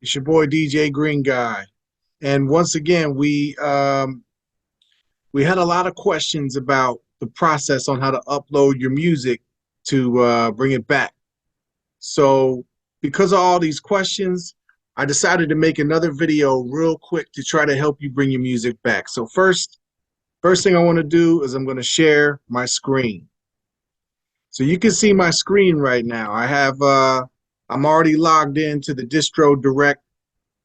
It's your boy DJ Greenguy, and once again we had a lot of questions about the process on how to upload your music to bring it back. So because of all these questions, I decided to make another video real quick to try to help you bring your music back. So first thing I want to do is I'm going to share my screen. So you can see my screen right now. I'm already logged into the Distro Direct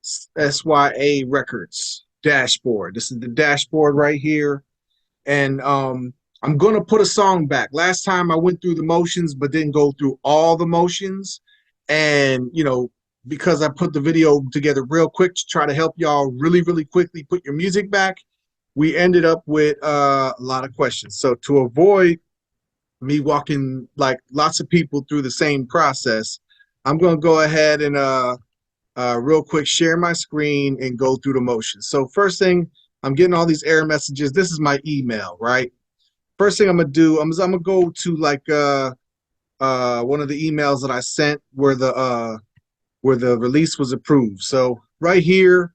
SYA Records dashboard. This is the dashboard right here. And I'm going to put a song back. Last time I went through the motions, but didn't go through all the motions. And, because I put the video together real quick to try to help y'all really, really quickly put your music back, we ended up with a lot of questions. So to avoid me walking like lots of people through the same process, I'm going to go ahead and real quick share my screen and go through the motions. So first thing, I'm getting all these error messages. This is my email, right? First thing I'm gonna do, I'm gonna go to like one of the emails that I sent where the release was approved. So right here,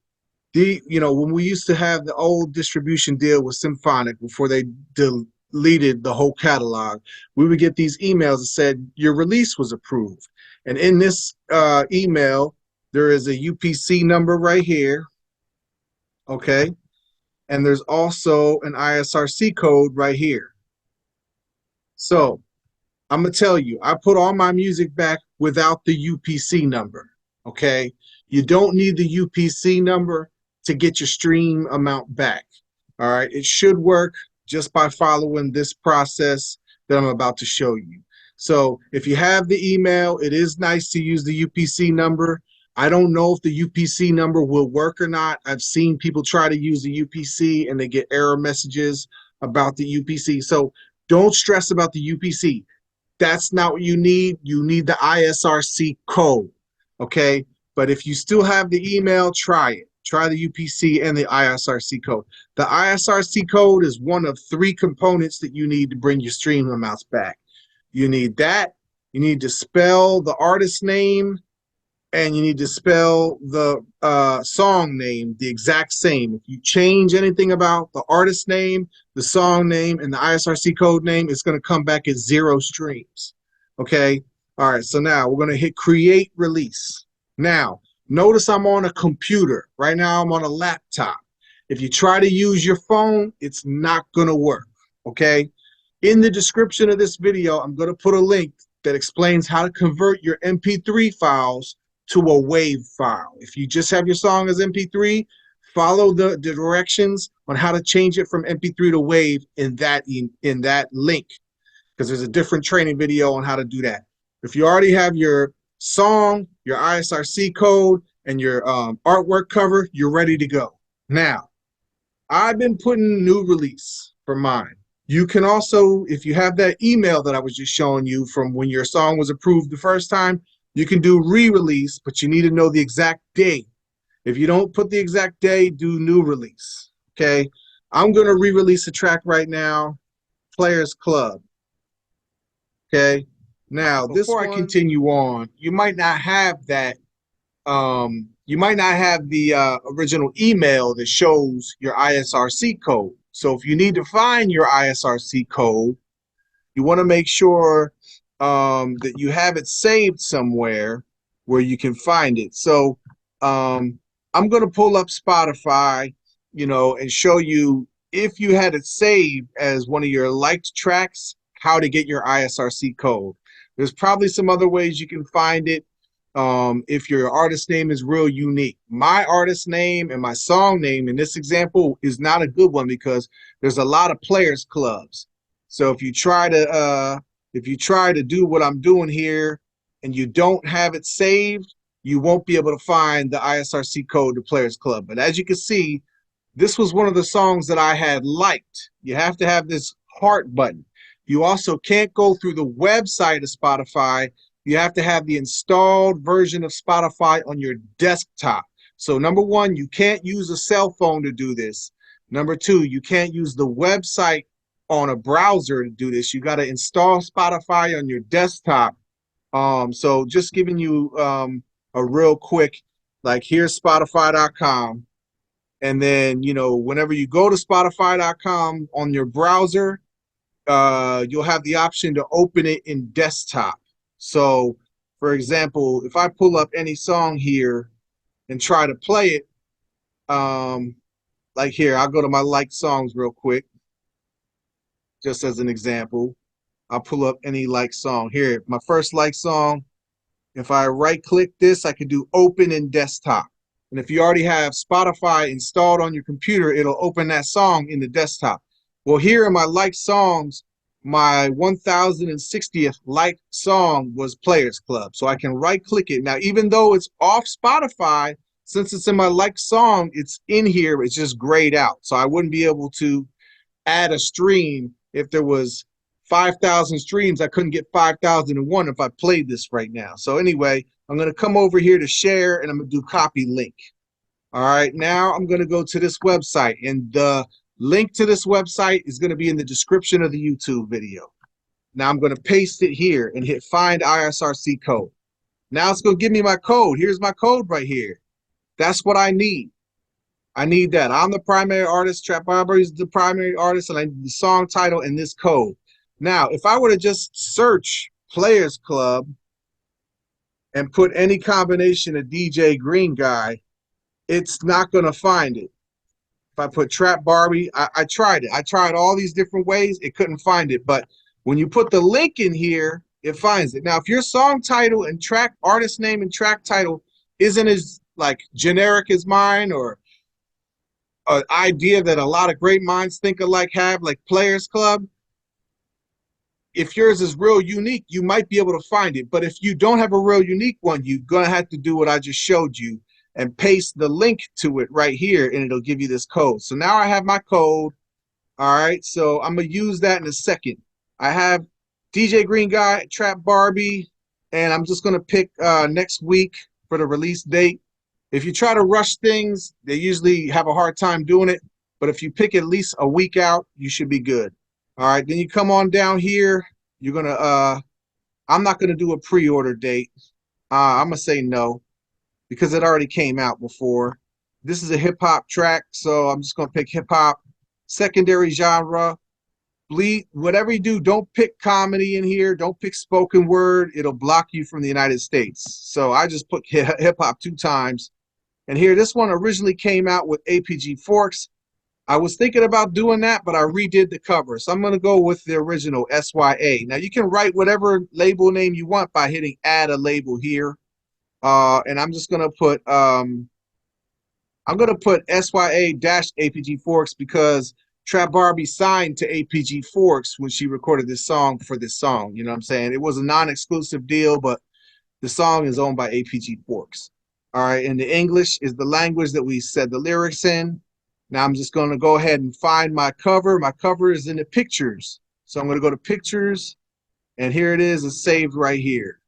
when we used to have the old distribution deal with Symphonic before they deleted the whole catalog, we would get these emails that said your release was approved. And in this email, there is a UPC number right here, okay? And there's also an ISRC code right here. So I'm gonna tell you, I put all my music back without the UPC number, okay? You don't need the UPC number to get your stream amount back, all right? It should work just by following this process that I'm about to show you. So if you have the email, it is nice to use the UPC number. I don't know if the UPC number will work or not. I've seen people try to use the UPC and they get error messages about the UPC. So don't stress about the UPC. That's not what you need. You need the ISRC code, okay? But if you still have the email, try it. Try the UPC and the ISRC code. The ISRC code is one of 3 components that you need to bring your stream amounts back. You need that. You need to spell the artist name, and you need to spell the song name the exact same. If you change anything about the artist name, the song name, and the ISRC code name, it's going to come back as 0 streams. Okay? All right, so now we're going to hit create release. Now, notice I'm on a computer. Right now I'm on a laptop. If you try to use your phone, it's not going to work. Okay? In the description of this video, I'm going to put a link that explains how to convert your MP3 files to a WAV file. If you just have your song as MP3, follow the directions on how to change it from MP3 to WAV in that link, because there's a different training video on how to do that. If you already have your song, your ISRC code, and your artwork cover, you're ready to go. Now, I've been putting new release for mine. You can also, if you have that email that I was just showing you from when your song was approved the first time, you can do re-release, but you need to know the exact day. If you don't put the exact day, do new release, okay? I'm going to re-release a track right now, Players Club, okay? Now, before I continue on, you might not have that, you might not have the original email that shows your ISRC code. So if you need to find your ISRC code, you want to make sure that you have it saved somewhere where you can find it. So I'm going to pull up Spotify, and show you, if you had it saved as one of your liked tracks, how to get your ISRC code. There's probably some other ways you can find it if your artist name is real unique. My artist name and my song name in this example is not a good one because there's a lot of players clubs. So if you try to do what I'm doing here and you don't have it saved, you won't be able to find the ISRC code to Players Club. But as you can see, this was one of the songs that I had liked. You have to have this heart button. You also can't go through the website of Spotify. You have to have the installed version of Spotify on your desktop. So number 1, you can't use a cell phone to do this. Number 2, you can't use the website on a browser to do this. You got to install Spotify on your desktop. So just giving you a real quick like here's Spotify.com. And then, you know, whenever you go to Spotify.com on your browser, you'll have the option to open it in desktop. So, for example, if I pull up any song here and try to play it, like here, I'll go to my liked songs real quick, just as an example. I'll pull up any liked song. Here, my first liked song, if I right click this, I can do open in desktop. And if you already have Spotify installed on your computer, it'll open that song in the desktop. Well, here in my liked songs, my 1060th liked song was Players Club. So I can right click it. Now, even though it's off Spotify, since it's in my liked song, it's in here, it's just grayed out. So I wouldn't be able to add a stream. If there was 5,000 streams, I couldn't get 5,001 if I played this right now. So anyway, I'm going to come over here to share, and I'm going to do copy link. All right, now I'm going to go to this website, and the link to this website is going to be in the description of the YouTube video. Now I'm going to paste it here and hit find ISRC code. Now it's going to give me my code. Here's my code right here. That's what I need. I need that. I'm the primary artist. Trap Barber is the primary artist, and I need the song title and this code. Now, if I were to just search Players Club and put any combination of DJ Greenguy, it's not going to find it. If I put Trap Barbie, I tried it. I tried all these different ways. It couldn't find it. But when you put the link in here, it finds it. Now, if your song title and track artist name and track title isn't as like generic as mine, or an idea that a lot of great minds think alike have, like Players Club, if yours is real unique, you might be able to find it. But if you don't have a real unique one, you're going to have to do what I just showed you and paste the link to it right here, and it'll give you this code. So now I have my code. All right, so I'm going to use that in a second. I have DJ Greenguy, Trap Barbie, and I'm just going to pick next week for the release date. If you try to rush things, they usually have a hard time doing it. But if you pick at least a week out, you should be good. All right, then you come on down here. You're going to, I'm not going to do a pre-order date. I'm going to say no, because it already came out before. This is a hip-hop track, so I'm just going to pick hip-hop. Secondary genre. Bleed, whatever you do, don't pick comedy in here. Don't pick spoken word. It'll block you from the United States. So I just put hip-hop 2 times. And here, this one originally came out with APG Forks. I was thinking about doing that, but I redid the cover. So I'm going to go with the original SYA. Now, you can write whatever label name you want by hitting add a label here. And I'm just going to put SYA-APG Forks because Trap Barbie signed to APG Forks when she recorded this song for this song. You know what I'm saying? It was a non-exclusive deal, but the song is owned by APG Forks. All right, and the English is the language that we said the lyrics in. Now I'm just going to go ahead and find my cover. My cover is in the pictures. So I'm going to go to pictures, and here it is. It's saved right here.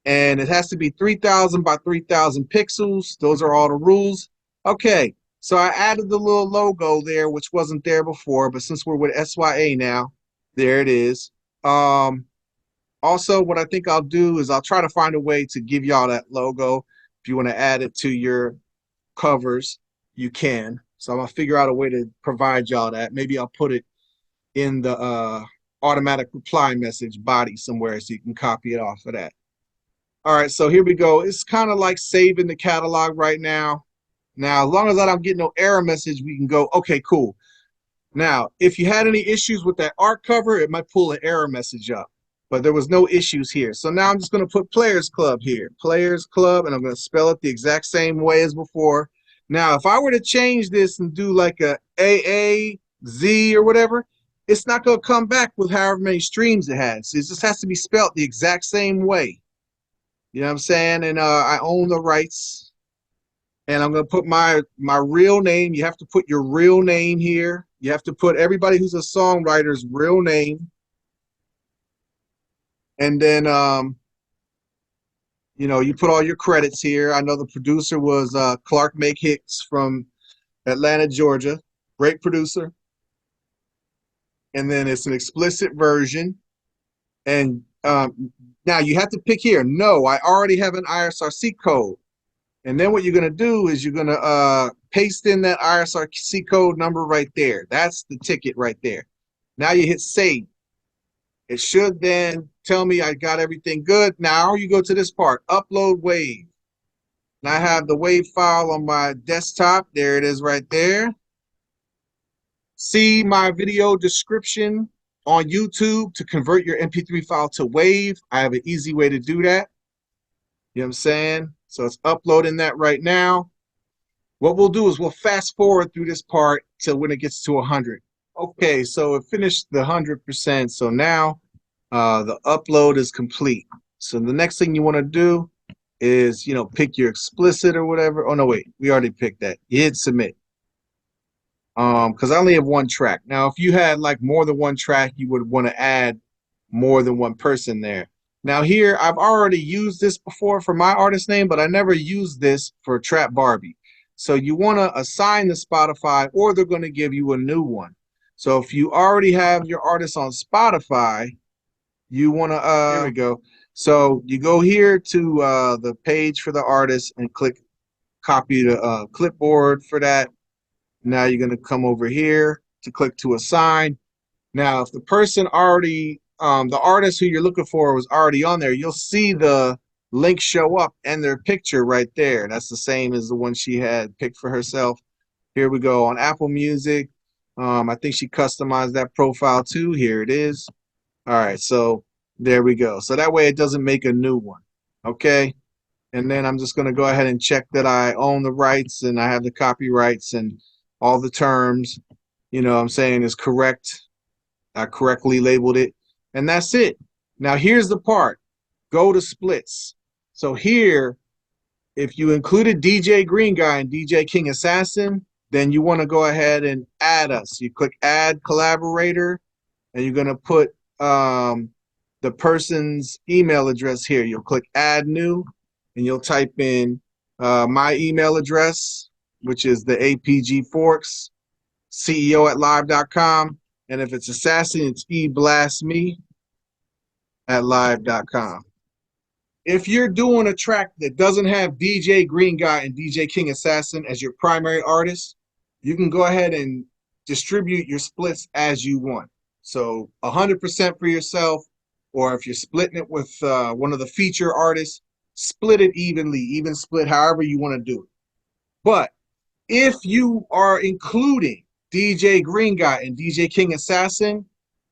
And it has to be 3,000 by 3,000 pixels. Those are all the rules. Okay, so I added the little logo there, which wasn't there before, but since we're with SYA now, there it is. Also, what I think I'll do is I'll try to find a way to give y'all that logo. If you want to add it to your covers, you can. So I'm going to figure out a way to provide y'all that. Maybe I'll put it in the automatic reply message body somewhere so you can copy it off of that. All right, so here we go. It's kind of like saving the catalog right now. Now, as long as I don't get no error message, we can go, okay, cool. Now, if you had any issues with that art cover, it might pull an error message up. But there was no issues here. So now I'm just going to put Players Club here. Players Club, and I'm going to spell it the exact same way as before. Now, if I were to change this and do like a AAZ or whatever, it's not going to come back with however many streams it has. It just has to be spelled the exact same way. You know what I'm saying? And I own the rights. And I'm going to put my real name. You have to put your real name here. You have to put everybody who's a songwriter's real name. And then, you know, you put all your credits here. I know the producer was Clark Make Hicks from Atlanta, Georgia. Great producer. And then it's an explicit version. And now you have to pick here. No, I already have an ISRC code. And then what you're going to do is you're going to paste in that IRC code number right there. That's the ticket right there. Now you hit save. It should then tell me I got everything good. Now you go to this part, upload wave. And I have the wave file on my desktop. There it is right there. See my video description on YouTube to convert your MP3 file to wave. I have an easy way to do that. You know what I'm saying? So it's uploading that right now. What we'll do is we'll fast forward through this part till when it gets to 100. Okay, so it finished the 100%. So now the upload is complete. So the next thing you want to do is, you know, pick your explicit or whatever. Oh no, wait, we already picked that. You hit submit. Because I only have one track. Now, if you had like more than one track, you would want to add more than one person there. Now here, I've already used this before for my artist name, but I never used this for Trap Barbie. So you want to assign the Spotify, or they're going to give you a new one. So if you already have your artist on Spotify, you want to, here we go. So you go here to the page for the artist and click copy the clipboard for that. Now you're going to come over here to click to assign. Now, if the person already, the artist who you're looking for was already on there, you'll see the link show up and their picture right there. That's the same as the one she had picked for herself. Here we go on Apple Music. I think she customized that profile too. Here it is. All right, so there we go. So that way it doesn't make a new one. Okay. And then I'm just going to go ahead and check that I own the rights and I have the copyrights and all the terms, you know what I'm saying, is correct. I correctly labeled it. And that's it. Now here's the part. Go to splits. So here, if you included DJ Greenguy and DJ King Assassin, then you want to go ahead and add us. You click add collaborator, and you're going to put the person's email address here. You'll click add new, and you'll type in my email address, which is the APG Forks, CEO at live.com. And if it's Assassin, it's eblastme at live.com. If you're doing a track that doesn't have DJ Greenguy and DJ King Assassin as your primary artists, you can go ahead and distribute your splits as you want. So 100% for yourself, or if you're splitting it with one of the feature artists, split it evenly, even split however you want to do it. But if you are including DJ Greenguy and DJ King Assassin,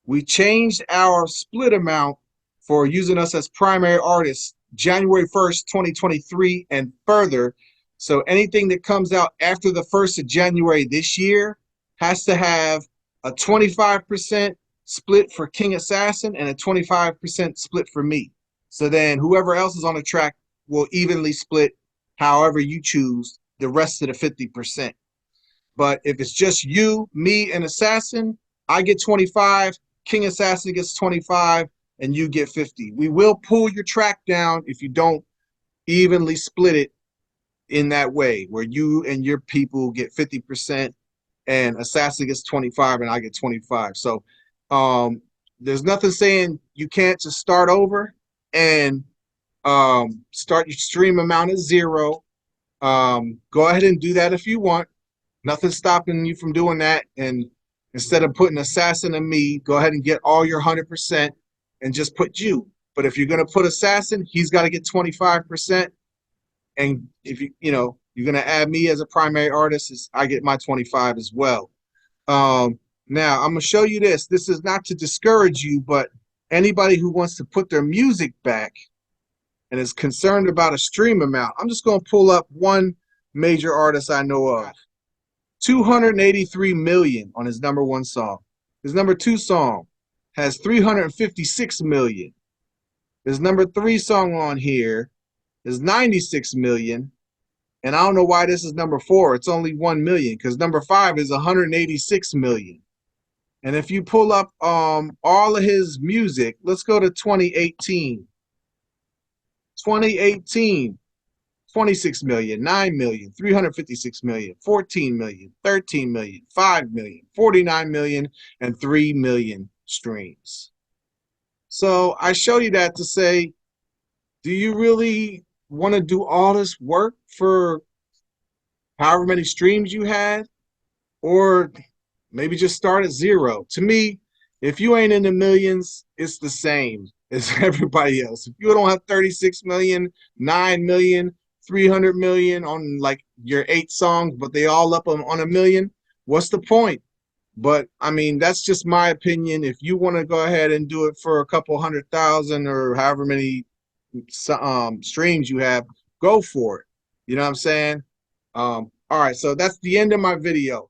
we changed our split amount for using us as primary artists January 1st, 2023 and further. So anything that comes out after the 1st of January this year has to have a 25% split for King Assassin and a 25% split for me. So then whoever else is on the track will evenly split however you choose the rest of the 50%. But if it's just you, me, and Assassin, I get 25, King Assassin gets 25, and you get 50. We will pull your track down if you don't evenly split it in that way, where you and your people get 50% and Assassin gets 25 and I get 25. So there's nothing saying you can't just start over and start your stream amount at 0. Go ahead and do that if you want. Nothing's stopping you from doing that. And instead of putting Assassin and me, go ahead and get all your 100% and just put you. But if you're going to put Assassin, he's got to get 25%. And if you're going to add me as a primary artist, I get my 25 as well. Now I'm going to show you this. This is not to discourage you, but anybody who wants to put their music back and is concerned about a stream amount, I'm just going to pull up one major artist I know of. 283 million on his #1 song. His #2 song has 356 million. His #3 song on here is 96 million. And I don't know why this is #4. It's only 1 million because #5 is 186 million. And if you pull up all of his music, let's go to 2018. 2018, 26 million, 9 million, 356 million, 14 million, 13 million, 5 million, 49 million, and 3 million streams. So I show you that to say, do you really want to do all this work for however many streams you had, or maybe just start at zero. To me, if you ain't in the millions, it's the same as everybody else. If you don't have 36 million, 9 million, 300 million on like your 8 songs, but they all up on a million, what's the point? But I mean, that's just my opinion. If you want to go ahead and do it for a couple 100,000 or however many streams you have, go for it. You know what I'm saying? All right, so that's the end of my video.